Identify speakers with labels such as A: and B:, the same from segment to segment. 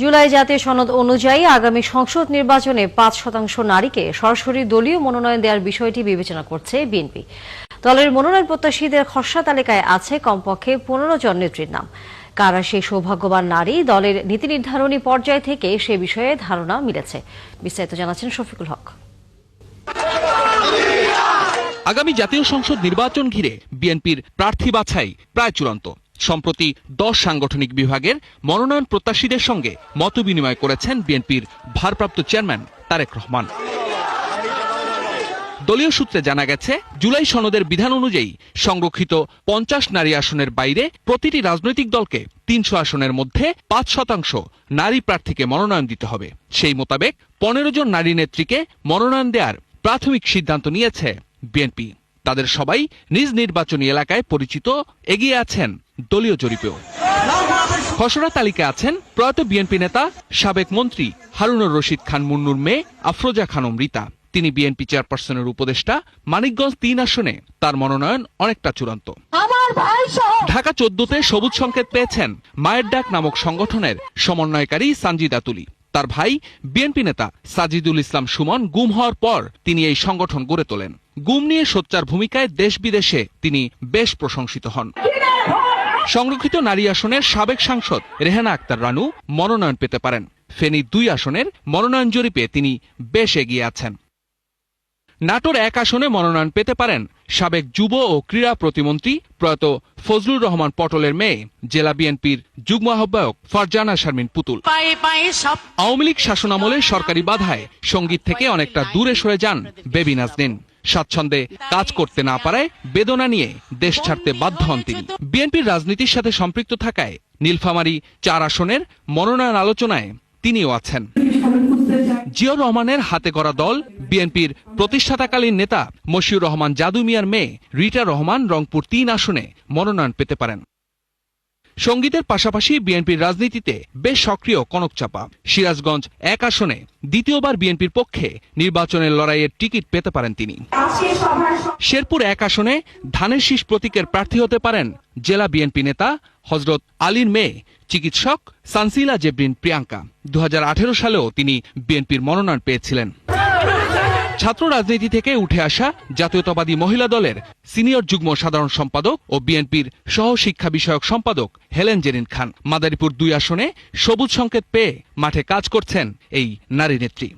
A: জুলাই জাতীয় সনদ অনুযায়ী আগামী সংসদ নির্বাচনে ৫% নারীকে সরাসরি দলীয় মনোনয়ন দেওয়ার বিষয়টি বিবেচনা করছে বিএনপি। দলের মনোনয়ন প্রত্যাশীদের খসড়া তালিকায় আছে কমপক্ষে ১৫ জন নেত্রীর নাম। কারা সেই সৌভাগ্যবান নারী, দলের নীতি নির্ধারণী পর্যায় থেকে সে বিষয়ে ধারণা মিলেছে। বিস্তারিত জানাচ্ছেন শফিকুল হক।
B: আগামী জাতীয় সংসদ নির্বাচন ঘিরে বিএনপির প্রার্থী বাছাই প্রায় চূড়ান্ত। সম্প্রতি 10 সাংগঠনিক বিভাগের মনোনয়ন প্রত্যাশীদের সঙ্গে মতবিনিময় করেছেন বিএনপির ভারপ্রাপ্ত চেয়ারম্যান তারেক রহমান। দলীয় সূত্রে জানা গেছে, জুলাই সনদের বিধান অনুযায়ী সংরক্ষিত 50 নারী আসনের বাইরে প্রতিটি রাজনৈতিক দলকে 300 আসনের মধ্যে 5% নারী প্রার্থীকে মনোনয়ন দিতে হবে। সেই মোতাবেক 15 জন নারী নেত্রীকে মনোনয়ন দেওয়ার প্রাথমিক সিদ্ধান্ত নিয়েছে বিএনপি। তাদের সবাই নিজ নির্বাচনী এলাকায় পরিচিত, এগিয়ে আছেন দলীয় জরিপেও। খসড়া তালিকায় আছেন প্রয়াত বিএনপি নেতা সাবেক মন্ত্রী হারুনুর রশিদ খান মুন্নুর মেয়ে আফরোজা খানম রীতা। তিনি বিএনপি চেয়ারপারসনের উপদেষ্টা। মানিকগঞ্জ 3 আসনে তার মনোনয়ন অনেকটা চূড়ান্ত। ঢাকা 14তে সবুজ সংকেত পেয়েছেন মায়ের ডাক নামক সংগঠনের সমন্বয়কারী সানজিদা তুলি। তার ভাই বিএনপি নেতা সাজিদুল ইসলাম সুমন গুম হওয়ার পর তিনি এই সংগঠন গড়ে তোলেন। গুম নিয়ে সোচ্চার ভূমিকায় দেশ বিদেশে তিনি বেশ প্রশংসিত হন। সংরক্ষিত নারী আসনের সাবেক সাংসদ রেহানা আক্তার রানু মনোনয়ন পেতে পারেন। ফেনী 2 আসনের মনোনয়ন জরিপে তিনি বেশ এগিয়ে আছেন। নাটোর 1 আসনে মনোনয়ন পেতে পারেন সাবেক যুব ও ক্রীড়া প্রতিমন্ত্রী প্রয়াত ফজলুর রহমান পটলের মেয়ে জেলা বিএনপির যুগ্ম আহ্বায়ক ফারজানা শারমিন পুতুল। আওয়ামী লীগ শাসনামলে সরকারি বাধায় সঙ্গীত থেকে অনেকটা দূরে সরে যান বেবি নাজনীন। স্বাচ্ছন্দ্যে কাজ করতে না পারায় বেদনা নিয়ে দেশ ছাড়তে বাধ্য হন তিনি। বিএনপির রাজনীতির সাথে সম্পৃক্ত থাকায় নীলফামারী 4 আসনের মনোনয়ন আলোচনায় তিনিও আছেন। জিয়াউর রহমানের হাতে গড়া দল বিএনপির প্রতিষ্ঠাতাকালীন নেতা মশিউর রহমান জাদু মিয়ার মেয়ে রিটা রহমান রংপুর 3 আসনে মনোনয়ন পেতে পারেন। সঙ্গীতের পাশাপাশি বিএনপির রাজনীতিতে বেশ সক্রিয় কনক চাপা। সিরাজগঞ্জ 1 আসনে দ্বিতীয়বার বিএনপির পক্ষে নির্বাচনের লড়াইয়ের টিকিট পেতে পারেন তিনি। শেরপুর 1 আসনে ধানের শীষ প্রতীকের প্রার্থী হতে পারেন জেলা বিএনপি নেতা হযরত আলীর মেয়ে চিকিৎসক সানসিলা জেবরিন প্রিয়াঙ্কা। 2018 সালেও তিনি বিএনপির মনোনয়ন পেয়েছিলেন। ছাত্র রাজনীতি থেকে উঠে আসা জাতীয়তাবাদী মহিলা দলের সিনিয়র যুগ্ম সাধারণ সম্পাদক ও বিএনপির সহ শিক্ষা বিষয়ক সম্পাদক হেলেন জেরিন খান। মাদারীপুর 2 আসনে সবুজ সংকেত পেয়ে মাঠে কাজ করছেন এই নারী নেত্রী।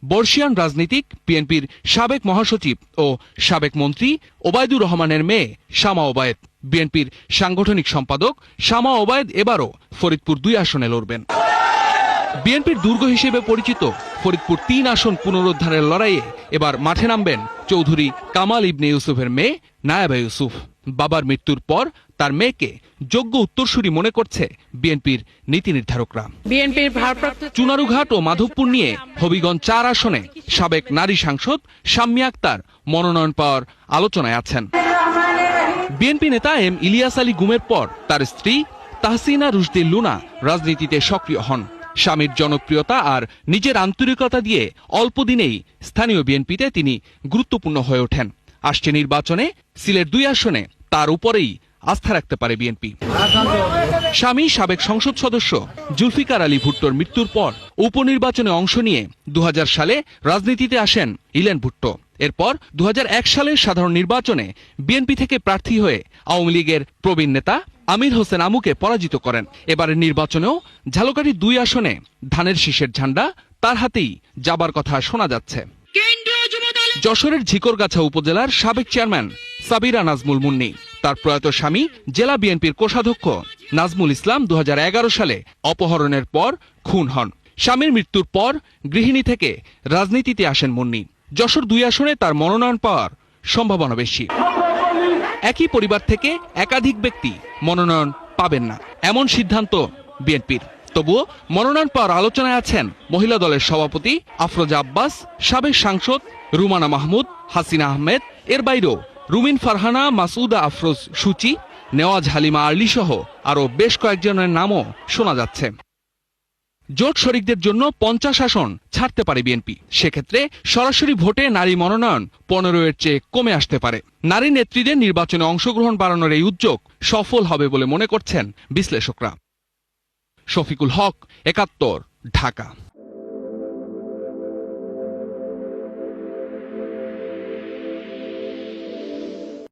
B: বর্ষিয়ান রাজনীতিক বিএনপির সাবেক মহাসচিব ও সাবেক মন্ত্রী ওবায়দুর রহমানের মেয়ে শামা ওবায়েদ। বিএনপির সাংগঠনিক সম্পাদক শামা ওবায়েদ এবারও ফরিদপুর 2 আসনে লড়বেন। বিএনপির দুর্গ হিসেবে পরিচিত ফরিদপুর 3 আসন পুনরুদ্ধারের লড়াইয়ে এবার মাঠে নামবেন চৌধুরী কামাল ইবনে ইউসুফের মেয়ে নায়াবা ইউসুফ। বাবার মৃত্যুর পর তার মেয়েকে যোগ্য উত্তরসূরি মনে করছে বিএনপির নীতি নির্ধারকরা। বিএনপির ভারপ্রাপ্ত চুনারুঘাট ও মাধবপুর নিয়ে হবিগঞ্জ 4 আসনে সাবেক নারী সাংসদ শাম্মী আক্তার মনোনয়ন পাওয়ার আলোচনায় আছেন। বিএনপি নেতা এম ইলিয়াস আলী গুমের পর তার স্ত্রী তাহসিনা রুশদি লুনা রাজনীতিতে সক্রিয় হন। স্বামীর জনপ্রিয়তা আর নিজের আন্তরিকতা দিয়ে অল্প দিনেই স্থানীয় বিএনপিতে তিনি গুরুত্বপূর্ণ হয়ে ওঠেন। আসছে নির্বাচনে সিলেট 2 আসনে তার উপরেই আস্থা রাখতে পারে বিএনপি। স্বামী সাবেক সংসদ সদস্য জুলফিকার আলী ভুট্টোর মৃত্যুর পর উপনির্বাচনে অংশ নিয়ে 2000 সালে রাজনীতিতে আসেন ইলেন ভুট্টো। এরপর 2001 সালের সাধারণ নির্বাচনে বিএনপি থেকে প্রার্থী হয়ে আওয়ামী লীগের প্রবীণ নেতা আমির হোসেন আমুকে পরাজিত করেন। এবারের নির্বাচনেও ঝালকাঠি 2 আসনে ধানের শীষের ঝান্ডা তার হাতেই যাবার কথা শোনা যাচ্ছে। যশোরের ঝিকরগাছা উপজেলার সাবেক চেয়ারম্যান সাবিরা নাজমুল মুন্নি, তার প্রয়াত স্বামী জেলা বিএনপির কোষাধ্যক্ষ নাজমুল ইসলাম 2011 সালে অপহরণের পর খুন হন। স্বামীর মৃত্যুর পর গৃহিণী থেকে রাজনীতিতে আসেন মুন্নি। যশোর 2 আসনে তার মনোনয়ন পাওয়ার সম্ভাবনা বেশি। একই পরিবার থেকে একাধিক ব্যক্তি মনোনয়ন পাবেন না, এমন সিদ্ধান্ত বিএনপির। তবুও মনোনয়ন পাওয়ার আলোচনায় আছেন মহিলা দলের সভাপতি আফরোজা আব্বাস, সাবেক সাংসদ রুমানা মাহমুদ, হাসিনা আহমেদ। এর বাইরেও রুমিন ফারহানা, মাসুদা আফরোজ সুচি, নেওয়াজ হালিমা আরলি সহ আরও বেশ কয়েকজনের নামও শোনা যাচ্ছে। জোট শরিকদের জন্য 50 আসন ছাড়তে পারে বিএনপি। সেক্ষেত্রে সরাসরি ভোটে নারী মনোনয়ন 15-এর চেয়ে কমে আসতে পারে। নারী নেত্রীদের নির্বাচনে অংশগ্রহণ বাড়ানোর এই উদ্যোগ সফল হবে বলে মনে করছেন বিশ্লেষকরা। শফিকুল হক, ৭১, ঢাকা।